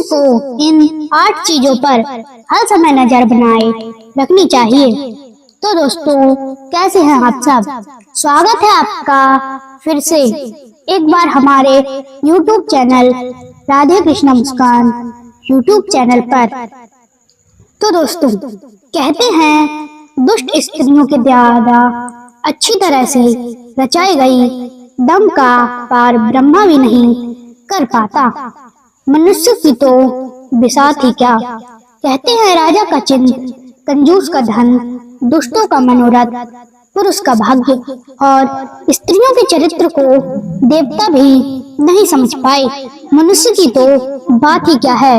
को इन 8 चीजों पर हर समय नजर बनाए रखनी चाहिए। तो दोस्तों, कैसे हैं आप सब? स्वागत है आपका फिर से एक बार हमारे YouTube चैनल राधे कृष्ण मुस्कान YouTube चैनल पर। तो दोस्तों, कहते हैं दुष्ट स्त्रियों के द्वारा अच्छी तरह से रचाई गई दम का पार ब्रह्मा भी नहीं कर पाता। मनुष्य की तो बिसात ही क्या। कहते हैं राजा का चिन्ह, कंजूस का धन, दुष्टों का मनोरथ, पुरुष का भाग्य और स्त्रियों के चरित्र को देवता भी नहीं समझ पाए। मनुष्य की तो बात ही क्या है।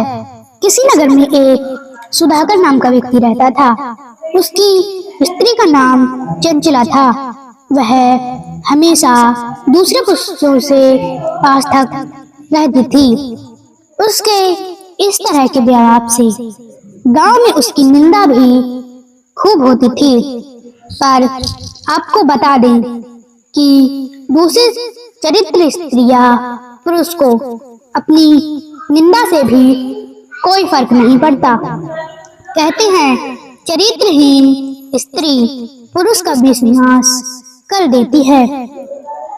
किसी नगर में एक सुधाकर नाम का व्यक्ति रहता था। उसकी स्त्री का नाम चंचला था। वह हमेशा दूसरे पुरुषों से आसक्त रहती थी। उसके इस तरह के व्यवहार से गांव में उसकी निंदा भी खूब होती थी। पर आपको बता दें कि दूसरे चरित्र स्त्रियां पुरुष को अपनी निंदा से भी कोई फर्क नहीं पड़ता। कहते हैं चरित्रहीन स्त्री पुरुष का विनाश कर देती है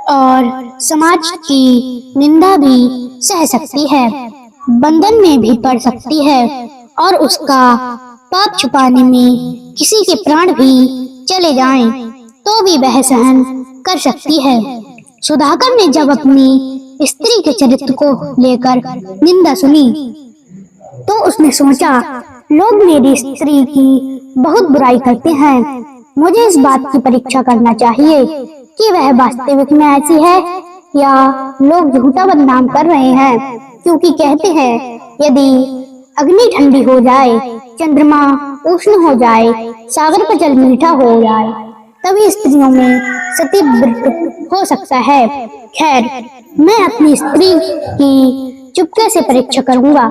और समाज की निंदा भी सह सकती है, बंधन में भी पड़ सकती है और उसका पाप छुपाने में किसी के प्राण भी चले जाएं तो भी वह सहन कर सकती है। सुधाकर ने जब अपनी स्त्री के चरित्र को लेकर निंदा सुनी तो उसने सोचा, लोग मेरी स्त्री की बहुत बुराई करते हैं। मुझे इस बात की परीक्षा करना चाहिए कि वह वास्तविक में ऐसी है या लोग झूठा बदनाम कर रहे हैं। क्योंकि कहते हैं यदि अग्नि ठंडी हो जाए, चंद्रमा उष्ण हो जाए, सागर का जल मीठा हो जाए, तभी स्त्रियों में सतीव्रत हो सकता है। खैर, मैं अपनी स्त्री की चुपके से परीक्षा करूंगा,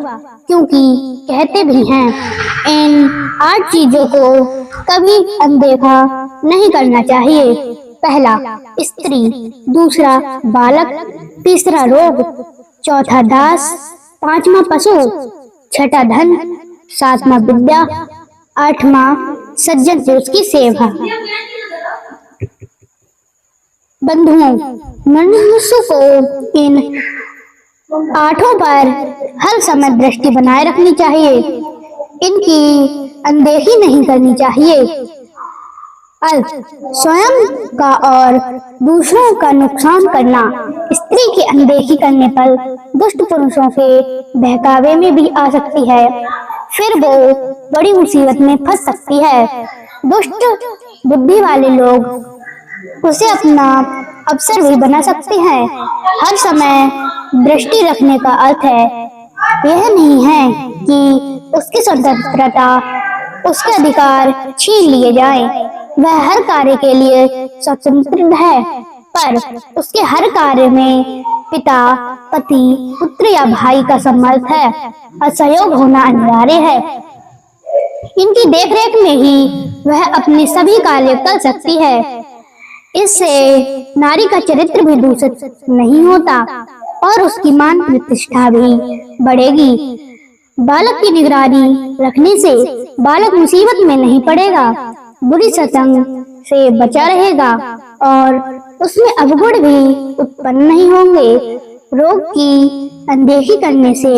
क्योंकि कहते भी हैं इन 8 चीजों को कभी अनदेखा नहीं करना चाहिए। पहला स्त्री, दूसरा बालक, तीसरा रोग, चौथा दास, पांचवा पशु, छठा धन, सातवां विद्या, आठवां सज्जन पुरुष की सेवा। बंधुओं, मनुष्य को इन 8 पर हर समय दृष्टि बनाए रखनी चाहिए। इनकी अनदेखी नहीं करनी चाहिए। स्वयं का और दूसरों का नुकसान करना। स्त्री की अनदेखी करने पर दुष्ट पुरुषों के बहकावे में भी आ सकती है। फिर वो बड़ी मुसीबत में फंस सकती है। दुष्ट बुद्धि वाले लोग उसे अपना अवसर भी बना सकते हैं। हर समय दृष्टि रखने का अर्थ है यह नहीं है कि उसकी स्वतंत्रता, उसके अधिकार छीन लिए जाएं। वह हर कार्य के लिए स्वतंत्र है, पर उसके हर कार्य में पिता, पति, पुत्र या भाई का सम्मत है और सहयोग होना अनिवार्य है। इनकी देखरेख में ही वह अपने सभी कार्य कर सकती है। इससे नारी का चरित्र भी दूषित नहीं होता और उसकी मान प्रतिष्ठा भी बढ़ेगी। बालक की निगरानी रखने से बालक मुसीबत में नहीं पड़ेगा, बुरी सतंग से बचा रहेगा और उसमें अवगुण भी उत्पन्न नहीं होंगे। रोग की अनदेखी करने से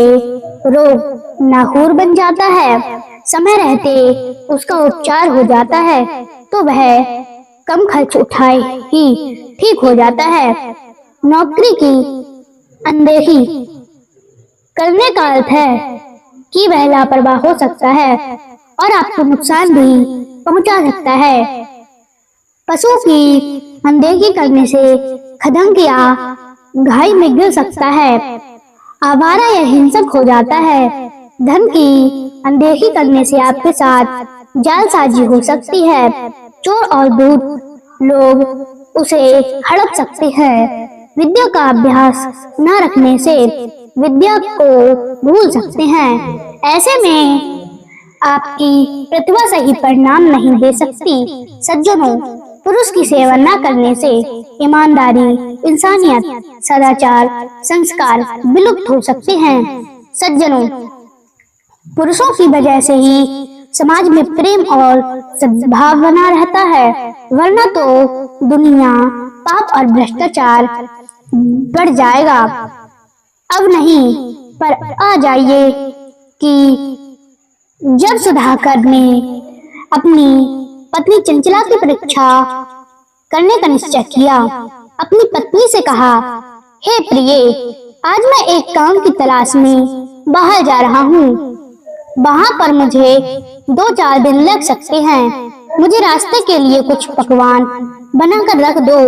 रोग नाखूर बन जाता है। समय रहते उसका उपचार हो जाता है तो वह कम खर्च उठाए ही ठीक हो जाता है। नौकरी की अनदेखी करने का अर्थ है कि वह लापरवाह हो सकता है और आपको नुकसान भी पहुंचा सकता है। पशु की अनदेखी करने से खदंग या घाई में गिर सकता है, आवारा या हिंसक हो जाता है। धन की अनदेखी करने से आपके साथ जालसाजी हो सकती है। चोर और दूत लोग उसे हड़प सकते हैं। विद्या का अभ्यास न रखने से विद्या को भूल सकते हैं। ऐसे में आपकी प्रतिभा सही परिणाम नहीं दे सकती। सज्जनों, पुरुष की सेवा न करने से ईमानदारी, इंसानियत, सदाचार, संस्कार विलुप्त हो सकते हैं। सज्जनों, पुरुषों की वजह से ही समाज में प्रेम और सद्भाव बना रहता है, वरना तो दुनिया पाप और भ्रष्टाचार बढ़ जाएगा। अब नहीं, पर आ जाइए कि जब सुधाकर ने अपनी पत्नी चंचला की परीक्षा करने का निश्चय किया, अपनी पत्नी से कहा, हे प्रिय, आज मैं एक काम की तलाश में बाहर जा रहा हूँ। वहाँ पर मुझे 2-4 दिन लग सकते हैं। मुझे रास्ते के लिए कुछ पकवान बनाकर रख दो।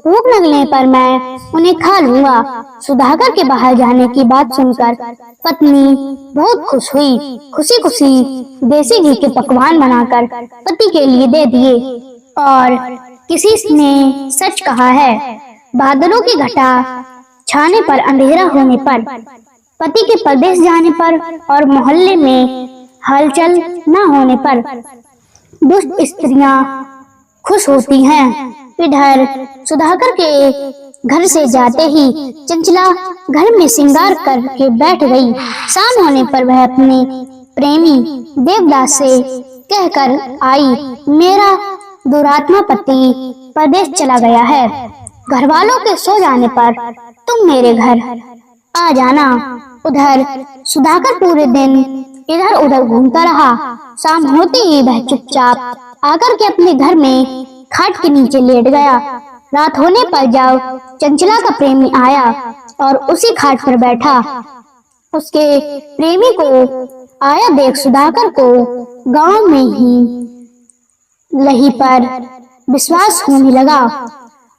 भूख लगने पर मैं उन्हें खा लूंगा। सुधाकर के बाहर जाने की बात सुनकर पत्नी बहुत खुश हुई। खुशी खुशी देसी घी के पकवान बनाकर पति के लिए दे दिए। और किसी ने सच कहा है, बादलों की घटा छाने पर, अंधेरा होने पर, पति के परदेश जाने पर और मोहल्ले में हलचल न होने पर दुष्ट स्त्रियां खुश होती हैं। इधर सुधाकर के घर से जाते ही चंचला घर में श्रृंगार करके बैठ गई। शाम होने पर वह अपने प्रेमी देवदास से कहकर आई, मेरा दुरात्मा पति परदेश चला गया है। घर वालों के सो जाने पर तुम मेरे घर आ जाना। उधर सुधाकर पूरे दिन इधर उधर घूमता रहा। शाम होते ही वह चुपचाप आकर के अपने घर में खाट के नीचे लेट गया। रात होने पर जब चंचला का प्रेमी आया और उसी खाट पर बैठा, उसके प्रेमी को आया देख सुधाकर को गांव में ही लही पर विश्वास होने लगा।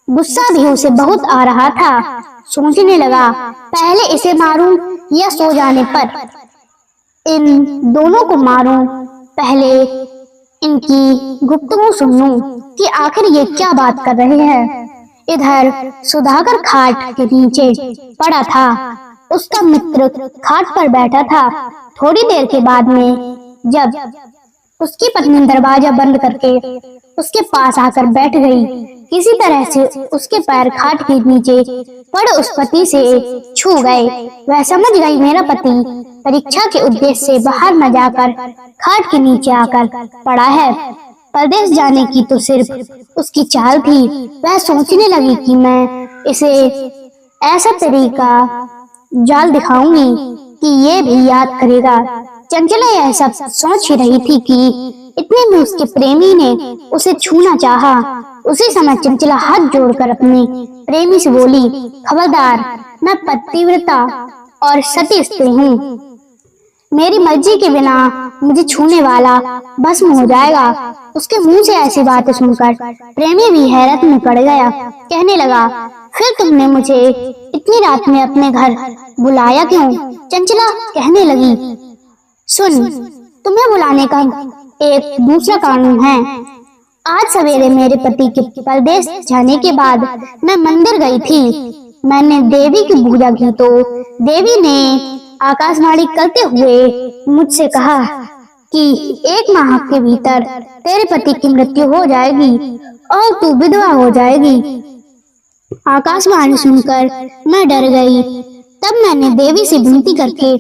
गुस्सा भी उसे बहुत आ रहा था। सोचने लगा, पहले इसे मारूं या सो जाने पर इन दोनों को मारूं। पहले इनकी गुफ्तगू सुन लूं कि आखिर ये क्या बात कर रहे हैं। इधर सुधाकर खाट के नीचे पड़ा था। उसका मित्र खाट पर बैठा था। थोड़ी देर के बाद में जब उसकी पत्नी दरवाजा बंद करके उसके पास आकर बैठ गई, किसी तरह से उसके पैर खाट के नीचे पड़े उस पति से छू गए। वह समझ गई, मेरा पति परीक्षा के उद्देश्य से बाहर न जाकर खाट के नीचे आकर पड़ा है। परदेश जाने की तो सिर्फ उसकी चाल थी। वह सोचने लगी कि मैं इसे ऐसा तरीका जाल दिखाऊंगी कि ये भी याद करेगा। चंचला यह सब सोच ही रही थी कि इतने में उसके प्रेमी ने उसे छूना चाहा। उसी समय चंचला हाथ जोड़कर अपने प्रेमी से बोली, खबरदार, मैं पतिव्रता और सती स्त्री हूँ। मेरी मर्जी के बिना मुझे छूने वाला भस्म हो जाएगा। उसके मुंह से ऐसी बातें सुनकर प्रेमी भी हैरत में पड़ गया। कहने लगा, फिर तुमने मुझे इतनी रात में अपने घर बुलाया क्यों? चंचला कहने लगी, सुन, तुम्हें बुलाने का एक दूसरा कारण है। आज सवेरे मेरे पति के परदेश जाने के बाद मैं मंदिर गई थी। मैंने देवी की पूजा की तो देवी ने आकाशवाणी करते हुए मुझसे कहा कि 1 माह के भीतर तेरे पति की मृत्यु हो जाएगी और तू विधवा हो जाएगी। आकाशवाणी सुनकर मैं डर गई। तब मैंने देवी से विनती करके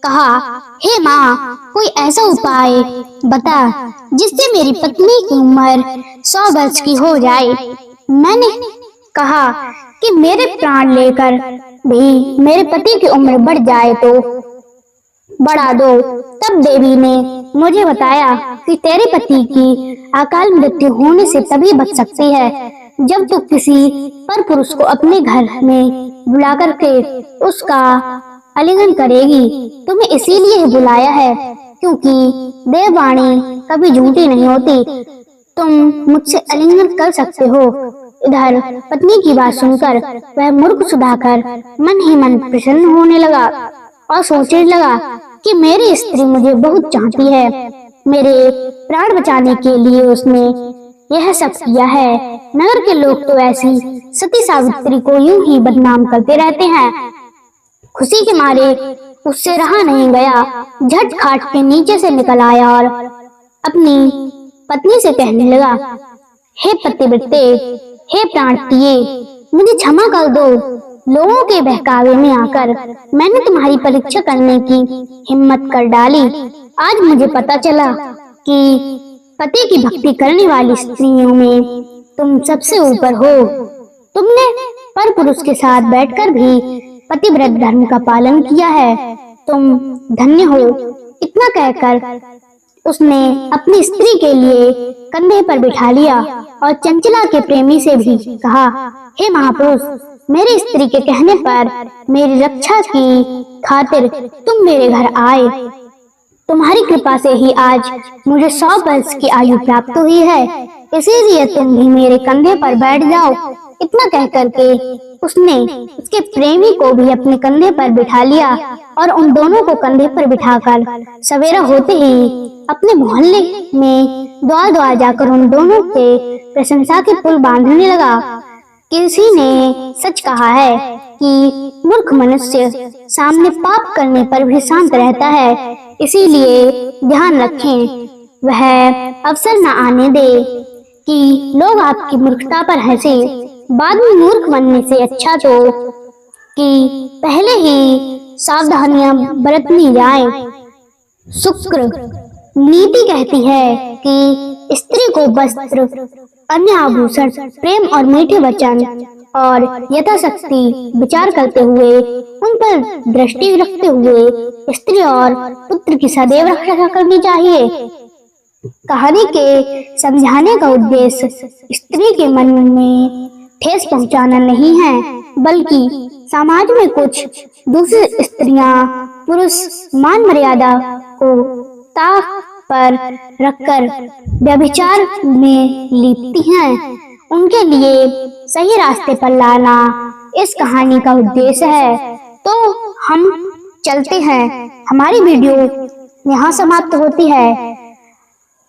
कहा, हे माँ, कोई ऐसा उपाय बता जिससे मेरी पत्नी की उम्र 100 वर्ष की हो जाए। मैंने कहा कि मेरे प्राण लेकर भी मेरे पति की उम्र बढ़ जाए तो बढ़ा दो। तब देवी ने मुझे बताया कि तेरे पति की अकाल मृत्यु होने से तभी बच सकती है जब तू किसी पर पुरुष को अपने घर में बुला करके उसका आलिंगन करेगी। तुम्हें इसीलिए बुलाया है क्योंकि देववाणी कभी झूठी नहीं होती। तुम मुझसे आलिंगन कर सकते हो। इधर पत्नी की बात सुनकर वह मूर्ख सुधाकर मन ही मन प्रसन्न होने लगा और सोचने लगा कि मेरी स्त्री मुझे बहुत चाहती है। मेरे प्राण बचाने के लिए उसने यह सब किया है। नगर के लोग तो ऐसी सती सावित्री को यूं ही बदनाम करते रहते हैं। खुशी के मारे उससे रहा नहीं गया। झट खाट के नीचे से निकल आया और अपनी पत्नी से कहने लगा, हे पतिव्रते, हे प्राण प्रिये, मुझे क्षमा कर दो। लोगों के बहकावे में आकर मैंने तुम्हारी परीक्षा करने की हिम्मत कर डाली। आज मुझे पता चला कि पति की भक्ति करने वाली स्त्रियों में तुम सबसे ऊपर हो। तुमने पर पुरुष के साथ बैठकर भी पतिव्रत धर्म का पालन किया है। तुम धन्य हो। इतना कहकर उसने अपनी स्त्री के लिए कंधे पर बिठा लिया और चंचला के प्रेमी से भी कहा, हे महापुरुष, मेरी स्त्री के कहने पर मेरी रक्षा की खातिर तुम मेरे घर आए। तुम्हारी कृपा से ही आज मुझे 100 वर्ष की आयु प्राप्त हुई है, इसीलिए तुम भी मेरे कंधे पर बैठ जाओ। इतना कह करके उसने उसके प्रेमी को भी अपने कंधे पर बिठा लिया और उन दोनों को कंधे पर बिठाकर सवेरा होते ही अपने मोहल्ले में द्वार द्वार जाकर उन दोनों के प्रशंसा के पुल बांधने लगा। किसी ने सच कहा है कि मूर्ख मनुष्य सामने पाप करने पर भी शांत रहता है, इसीलिए ध्यान रखें, वह अवसर न आने दे कि लोग आपकी मूर्खता पर हंसे। बाद में मूर्ख बनने से अच्छा तो कि पहले ही सावधानियां बरतनी जाए। शुक्र नीति कहती है कि स्त्री को वस्त्र, अन्य आभूषण, प्रेम और मीठे वचन और यथाशक्ति विचार करते हुए उन पर दृष्टि रखते हुए स्त्री और पुत्र की सदैव रक्षा करनी चाहिए। कहानी के समझाने का उद्देश्य स्त्री के मन में ठेस पहुंचाना नहीं है, बल्कि समाज में कुछ दूसरी स्त्रियां पुरुष मान मर्यादा को ताक पर रखकर व्यभिचार में लिप्ति हैं, उनके लिए सही रास्ते पर लाना इस कहानी का उद्देश्य है। तो हम चलते हैं, हमारी वीडियो यहाँ समाप्त होती है।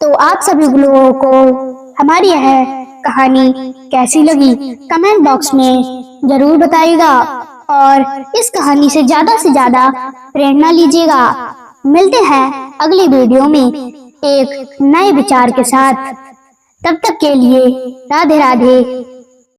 तो आप सभी लोगों को हमारी यह कहानी कैसी लगी कमेंट बॉक्स में जरूर बताइएगा और इस कहानी से ज्यादा प्रेरणा लीजिएगा। मिलते हैं अगली वीडियो में एक नए विचार के साथ। तब तक के लिए राधे राधे।